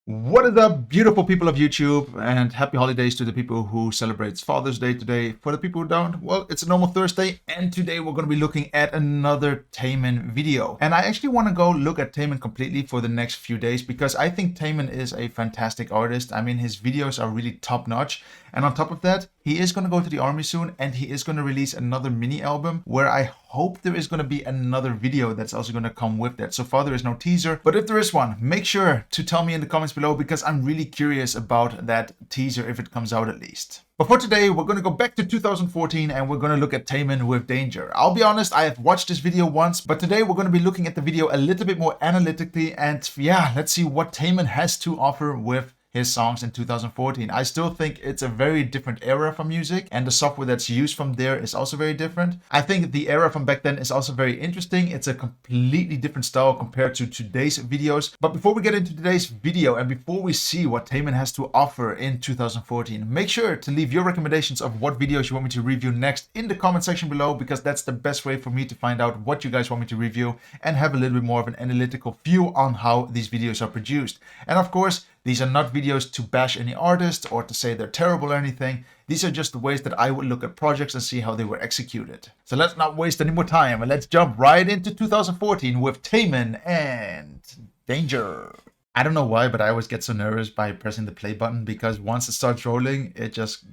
What is up, beautiful people of YouTube, and happy holidays to the people who celebrate Father's Day today. For the people who don't, well, it's a normal Thursday, and today we're going to be looking at another Taemin video. And I actually want to go look at Taemin completely for the next few days because I think Taemin is a fantastic artist. I mean, his videos are really top-notch. And on top of that, he is going to go to the army soon, and he is going to release another mini album where I hope there is going to be another video that's also going to come with that. So far, there is no teaser, but if there is one, make sure to tell me in the comments below because I'm really curious about that teaser if it comes out at least. But for today, we're going to go back to 2014 and we're going to look at Taemin with Danger. I'll be honest, I have watched this video once, but today we're going to be looking at the video a little bit more analytically, and yeah, let's see what Taemin has to offer with his songs in 2014. I still think it's a very different era for music, and the software that's used from there is also very different. I think the era from back then is also very interesting. It's a completely different style compared to today's videos. But before we get into today's video and before we see what Taemin has to offer in 2014, make sure to leave your recommendations of what videos you want me to review next in the comment section below, because that's the best way for me to find out what you guys want me to review and have a little bit more of an analytical view on how these videos are produced. And of course, these are not videos to bash any artist or to say they're terrible or anything. These are just the ways that I would look at projects and see how they were executed. So let's not waste any more time and let's jump right into 2014 with Taemin and Danger. I don't know why, but I always get so nervous by pressing the play button because once it starts rolling, it just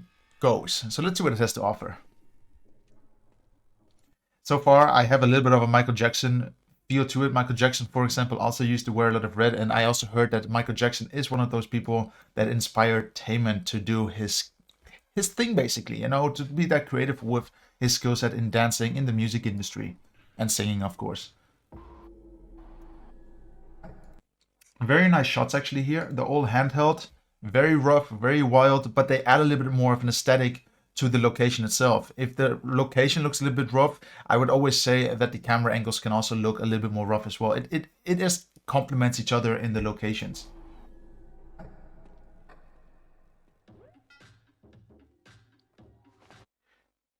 goes. So let's see what it has to offer. So far, I have a little bit of a Michael Jackson feel to it. Michael Jackson, for example, also used to wear a lot of red, and I also heard that Michael Jackson is one of those people that inspired Taemin to do his thing, basically, you know, to be that creative with his skill set in dancing in the music industry and singing, of course. Very nice shots actually here. They're all handheld, very rough, very wild, but they add a little bit more of an aesthetic to the location itself. If the location looks a little bit rough, I would always say that the camera angles can also look a little bit more rough as well. It just complements each other in the locations.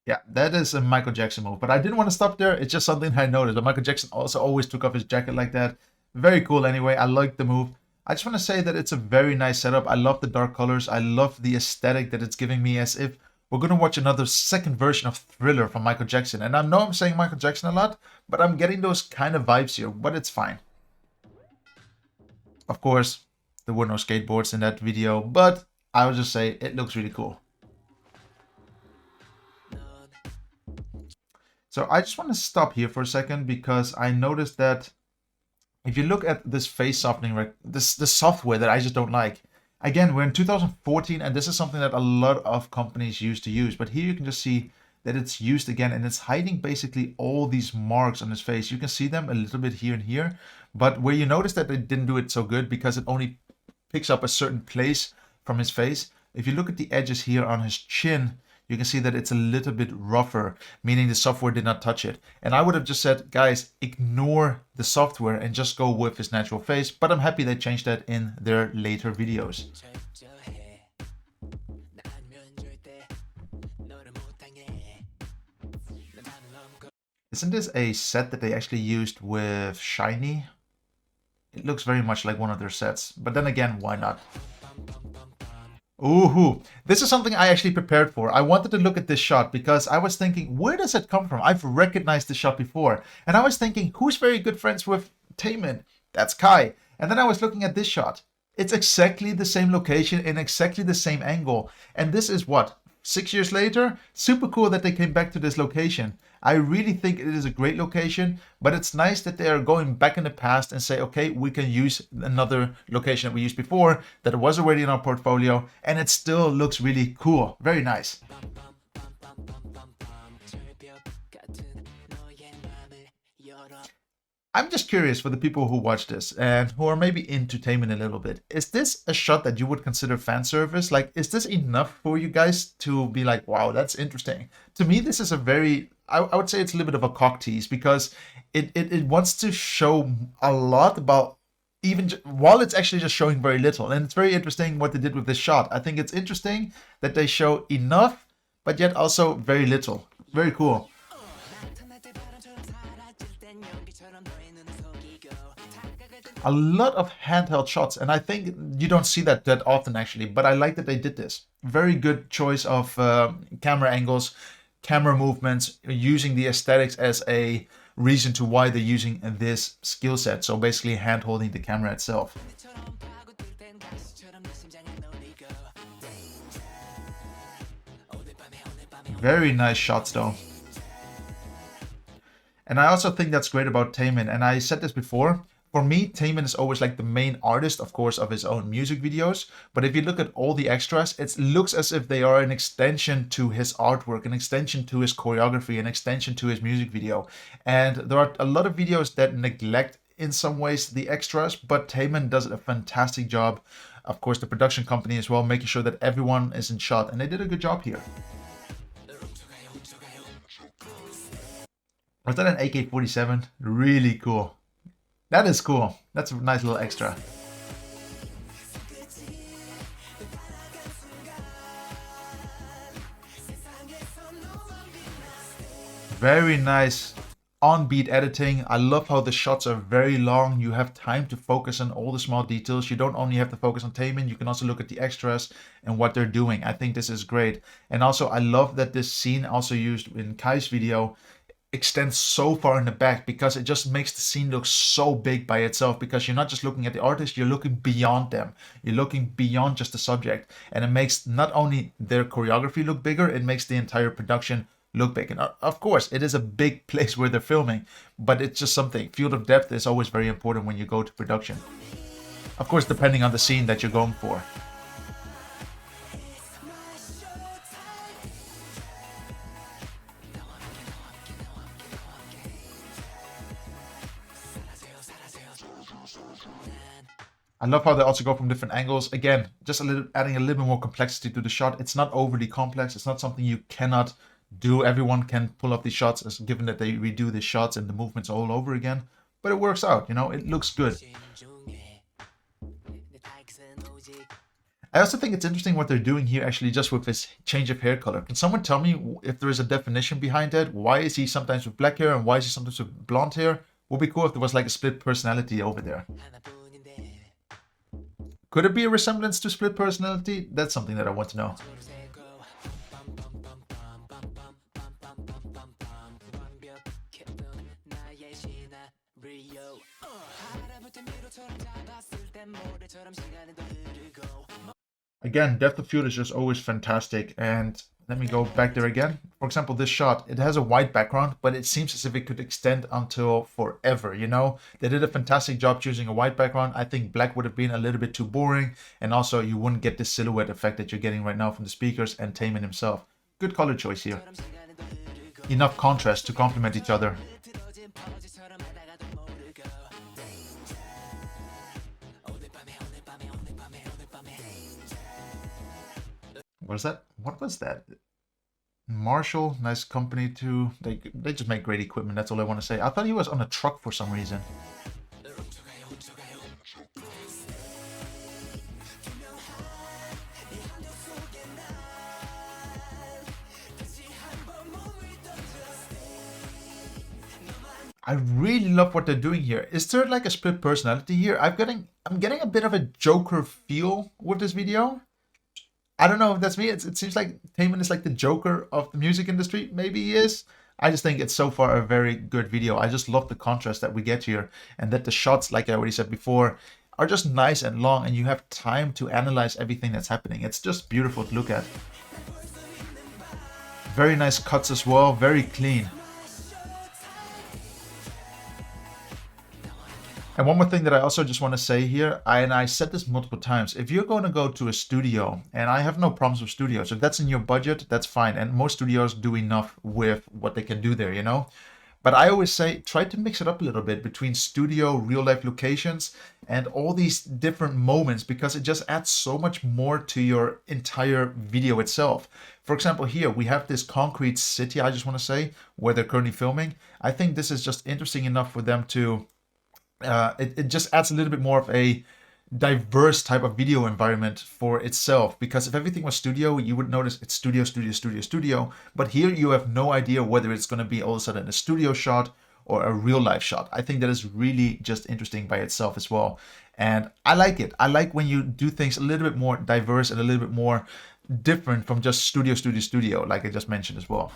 Yeah, that is a Michael Jackson move, but I didn't want to stop there. It's just something I noticed. But Michael Jackson also always took off his jacket like that. Very cool anyway. I like the move. I just want to say that it's a very nice setup. I love the dark colors. I love the aesthetic that it's giving me, as if we're going to watch another second version of Thriller from Michael Jackson. And I know I'm saying Michael Jackson a lot, but I'm getting those kind of vibes here, but it's fine. Of course, there were no skateboards in that video, but I would just say it looks really cool. So I just want to stop here for a second because I noticed that if you look at this face softening, this software that I just don't like. Again, we're in 2014, and this is something that a lot of companies used to use. But here you can just see that it's used again, and it's hiding basically all these marks on his face. You can see them a little bit here and here. But where you notice that they didn't do it so good because it only picks up a certain place from his face. If you look at the edges here on his chin, you can see that it's a little bit rougher, meaning the software did not touch it. And I would have just said, guys, ignore the software and just go with his natural face. But I'm happy they changed that in their later videos. Isn't this a set that they actually used with Shiny? It looks very much like one of their sets. But then again, why not? Ooh, this is something I actually prepared for. I wanted to look at this shot because I was thinking, where does it come from? I've recognized this shot before. And I was thinking, who's very good friends with Taemin? That's Kai. And then I was looking at this shot. It's exactly the same location in exactly the same angle. And this is what? 6 years later? Super cool that they came back to this location. I really think it is a great location, but it's nice that they are going back in the past and say, okay, we can use another location that we used before that was already in our portfolio, and it still looks really cool. Very nice. I'm just curious for the people who watch this and who are maybe into Taemin a little bit. Is this a shot that you would consider fan service? Like, is this enough for you guys to be like, wow, that's interesting? To me, this is a very, I would say it's a little bit of a cock tease because it wants to show a lot about even while it's actually just showing very little. And it's very interesting what they did with this shot. I think it's interesting that they show enough, but yet also very little. Very cool. A lot of handheld shots, and I think you don't see that often actually, but I like that they did this. Very good choice of camera angles, camera movements, using the aesthetics as a reason to why they're using this skill set. So basically hand holding the camera itself. Very nice shots though. And I also think that's great about Taemin, and I said this before, for me, Taemin is always like the main artist, of course, of his own music videos. But if you look at all the extras, it looks as if they are an extension to his artwork, an extension to his choreography, an extension to his music video. And there are a lot of videos that neglect, in some ways, the extras, but Taemin does a fantastic job. Of course, the production company as well, making sure that everyone is in shot, and they did a good job here. Was that an AK-47? Really cool. That is cool. That's a nice little extra. Very nice on-beat editing. I love how the shots are very long. You have time to focus on all the small details. You don't only have to focus on Taemin, you can also look at the extras and what they're doing. I think this is great. And also, I love that this scene, also used in Kai's video, extends so far in the back, because it just makes the scene look so big by itself, because you're not just looking at the artist, you're looking beyond them. You're looking beyond just the subject. And it makes not only their choreography look bigger, it makes the entire production look big. And of course, it is a big place where they're filming, but it's just something. Field of depth is always very important when you go to production. Of course, depending on the scene that you're going for. I love how they also go from different angles. Again, just adding a little bit more complexity to the shot. It's not overly complex. It's not something you cannot do. Everyone can pull off these shots, as given that they redo the shots and the movements all over again. But it works out, you know, it looks good. I also think it's interesting what they're doing here, actually, just with this change of hair color. Can someone tell me if there is a definition behind that? Why is he sometimes with black hair and why is he sometimes with blonde hair? Would be cool if there was like a split personality over there. Could it be a resemblance to split personality? That's something that I want to know. Again, depth of field is just always fantastic. And let me go back there again. For example, this shot, it has a white background, but it seems as if it could extend until forever, you know? They did a fantastic job choosing a white background. I think black would have been a little bit too boring. And also, you wouldn't get this silhouette effect that you're getting right now from the speakers and Taemin himself. Good color choice here. Enough contrast to complement each other. What is that? What was that? Marshall, nice company too. They just make great equipment. That's all I want to say. I thought he was on a truck for some reason. I really love what they're doing here. Is there like a split personality here? I'm getting a bit of a Joker feel with this video. I don't know if that's me. It seems like Taemin is like the Joker of the music industry. Maybe he is. I just think it's so far a very good video. I just love the contrast that we get here, and that the shots, like I already said before, are just nice and long, and you have time to analyze everything that's happening. It's just beautiful to look at. Very nice cuts as well, very clean. And one more thing that I also just want to say here, and I said this multiple times, if you're going to go to a studio, and I have no problems with studios, if that's in your budget, that's fine. And most studios do enough with what they can do there, you know? But I always say, try to mix it up a little bit between studio, real life locations, and all these different moments, because it just adds so much more to your entire video itself. For example, here we have this concrete city, I just want to say, where they're currently filming. I think this is just interesting enough for them to it just adds a little bit more of a diverse type of video environment for itself, because if everything was studio, you would notice it's studio, studio, studio, studio, but here you have no idea whether it's going to be all of a sudden a studio shot or a real life shot. I think that is really just interesting by itself as well. And I like it. I like when you do things a little bit more diverse and a little bit more different from just studio, like I just mentioned as well.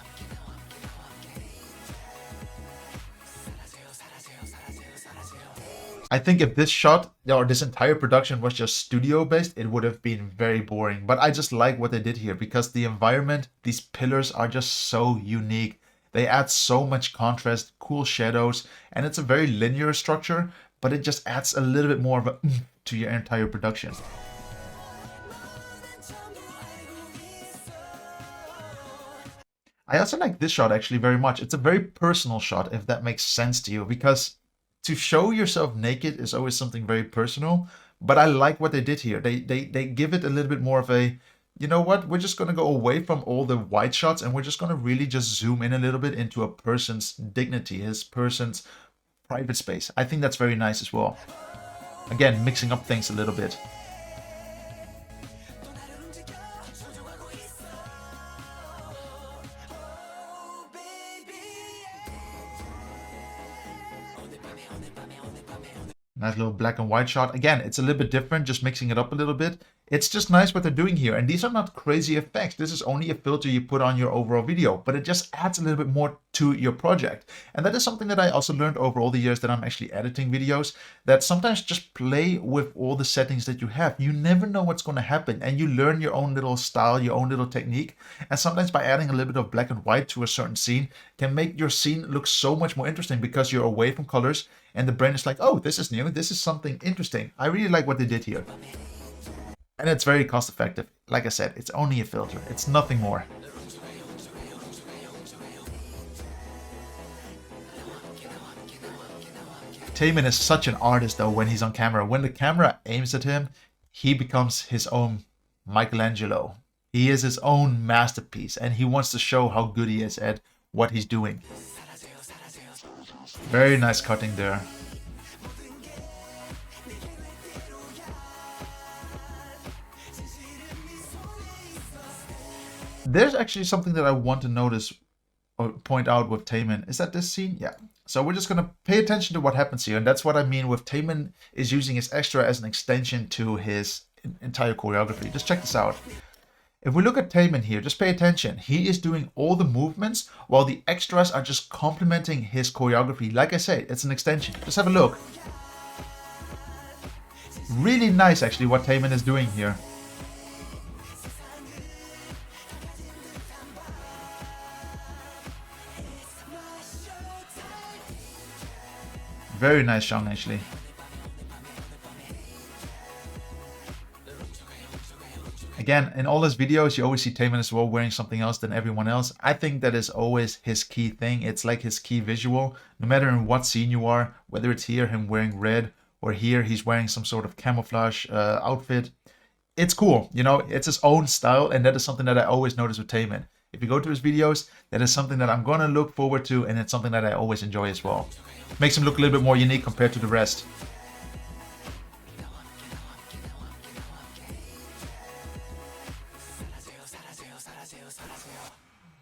I think if this shot or this entire production was just studio based, it would have been very boring. But I just like what they did here because the environment, these pillars are just so unique. They add so much contrast, cool shadows, and it's a very linear structure, but it just adds a little bit more of a to your entire production. I also like this shot actually very much. It's a very personal shot, if that makes sense to you, because to show yourself naked is always something very personal, but I like what they did here. They give it a little bit more of a, you know what, we're just going to go away from all the wide shots and we're just going to really just zoom in a little bit into a person's dignity, his person's private space. I think that's very nice as well. Again, mixing up things a little bit. Nice little black and white shot. Again, it's a little bit different, just mixing it up a little bit. It's just nice what they're doing here. And these are not crazy effects. This is only a filter you put on your overall video, but it just adds a little bit more to your project. And that is something that I also learned over all the years that I'm actually editing videos, that sometimes just play with all the settings that you have. You never know what's going to happen, and you learn your own little style, your own little technique. And sometimes by adding a little bit of black and white to a certain scene can make your scene look so much more interesting because you're away from colors and the brain is like, oh, this is new, this is something interesting. I really like what they did here. And it's very cost effective. Like I said, it's only a filter. It's nothing more. Taemin is such an artist though when he's on camera. When the camera aims at him, he becomes his own Michelangelo. He is his own masterpiece and he wants to show how good he is at what he's doing. Very nice cutting there. There's actually something that I want to notice or point out with Taemin. Is that this scene? Yeah. So we're just going to pay attention to what happens here. And that's what I mean with Taemin is using his extra as an extension to his entire choreography. Just check this out. If we look at Taemin here, just pay attention. He is doing all the movements while the extras are just complementing his choreography. Like I say, it's an extension. Just have a look. Really nice actually what Taemin is doing here. Very nice song actually. Again, in all his videos, you always see Taemin as well wearing something else than everyone else. I think that is always his key thing. It's like his key visual. No matter in what scene you are, whether it's here him wearing red or here he's wearing some sort of camouflage outfit. It's cool, you know, it's his own style, and that is something that I always notice with Taemin. If you go to his videos, that is something that I'm gonna look forward to, and it's something that I always enjoy as well. Makes him look a little bit more unique compared to the rest.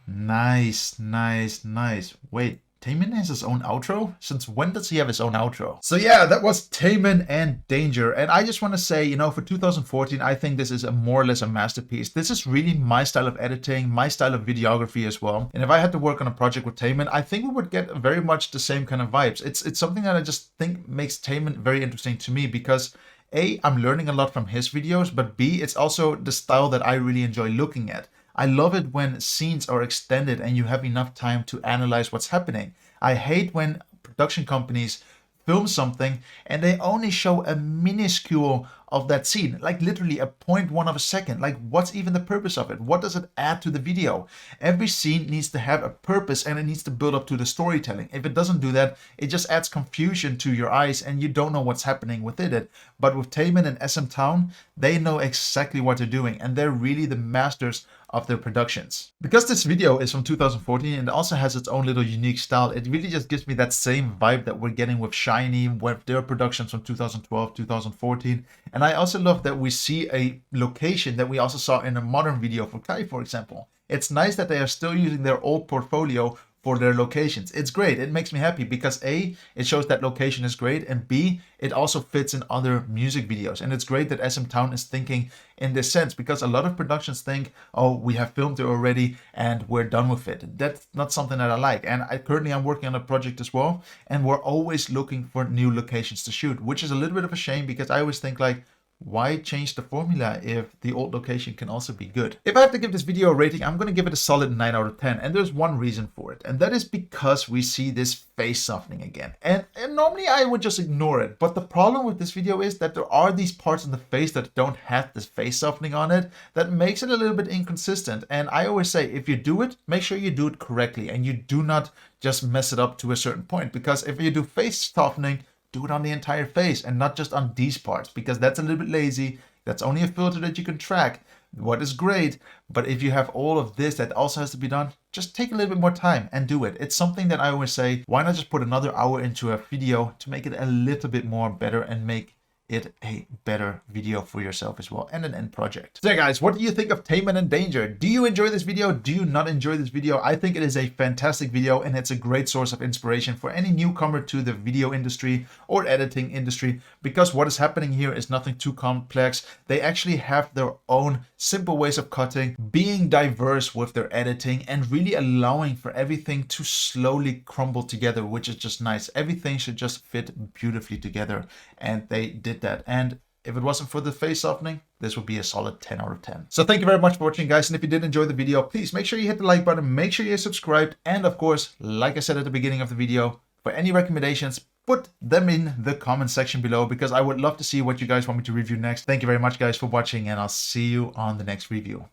Nice, nice, nice. Wait, Taemin has his own outro? Since when does he have his own outro? So yeah, that was Taemin and Danger. And I just want to say, you know, for 2014, I think this is more or less a masterpiece. This is really my style of editing, my style of videography as well. And if I had to work on a project with Taemin, I think we would get very much the same kind of vibes. It's something that I just think makes Taemin very interesting to me because A, I'm learning a lot from his videos, but B, it's also the style that I really enjoy looking at. I love it when scenes are extended and you have enough time to analyze what's happening. I hate when production companies film something and they only show a minuscule of that scene, like literally a 0.1 of a second. Like, what's even the purpose of it? What does it add to the video? Every scene needs to have a purpose and it needs to build up to the storytelling. If it doesn't do that, it just adds confusion to your eyes and you don't know what's happening within it. But with Taemin and SM Town, they know exactly what they're doing and they're really the masters of their productions. Because this video is from 2014 and it also has its own little unique style, it really just gives me that same vibe that we're getting with Shiny, with their productions from 2012, 2014. And I also love that we see a location that we also saw in a modern video for Kai, for example. It's nice that they are still using their old portfolio for their locations. It's great. It makes me happy because A, it shows that location is great, and B, it also fits in other music videos. And it's great that SM Town is thinking in this sense, because a lot of productions think, oh, we have filmed it already and we're done with it. That's not something that I like. And currently I'm working on a project as well, and we're always looking for new locations to shoot, which is a little bit of a shame because I always think like, why change the formula if the old location can also be good? If I have to give this video a rating, I'm going to give it a solid 9 out of 10. And there's one reason for it. And that is because we see this face softening again. And normally I would just ignore it. But the problem with this video is that there are these parts of the face that don't have this face softening on it. That makes it a little bit inconsistent. And I always say, if you do it, make sure you do it correctly. And you do not just mess it up to a certain point. Because if you do face softening, do it on the entire face and not just on these parts, because that's a little bit lazy. That's only a filter that you can track. What is great, but if you have all of this that also has to be done, just take a little bit more time and do it. It's something that I always say, why not just put another hour into a video to make it a little bit more better and make it a better video for yourself as well, and an end project. So guys, what do you think of Taemin and Danger? Do you enjoy this video? Do you not enjoy this video? I think it is a fantastic video, and it's a great source of inspiration for any newcomer to the video industry or editing industry, because what is happening here is nothing too complex. They actually have their own simple ways of cutting, being diverse with their editing, and really allowing for everything to slowly crumble together, which is just nice. Everything should just fit beautifully together, and they did that. And if it wasn't for the face softening, this would be a solid 10 out of 10. So thank you very much for watching, guys. And if you did enjoy the video, please make sure you hit the like button, make sure you're subscribed. And of course, like I said at the beginning of the video, for any recommendations, put them in the comment section below, because I would love to see what you guys want me to review next. Thank you very much, guys, for watching, and I'll see you on the next review.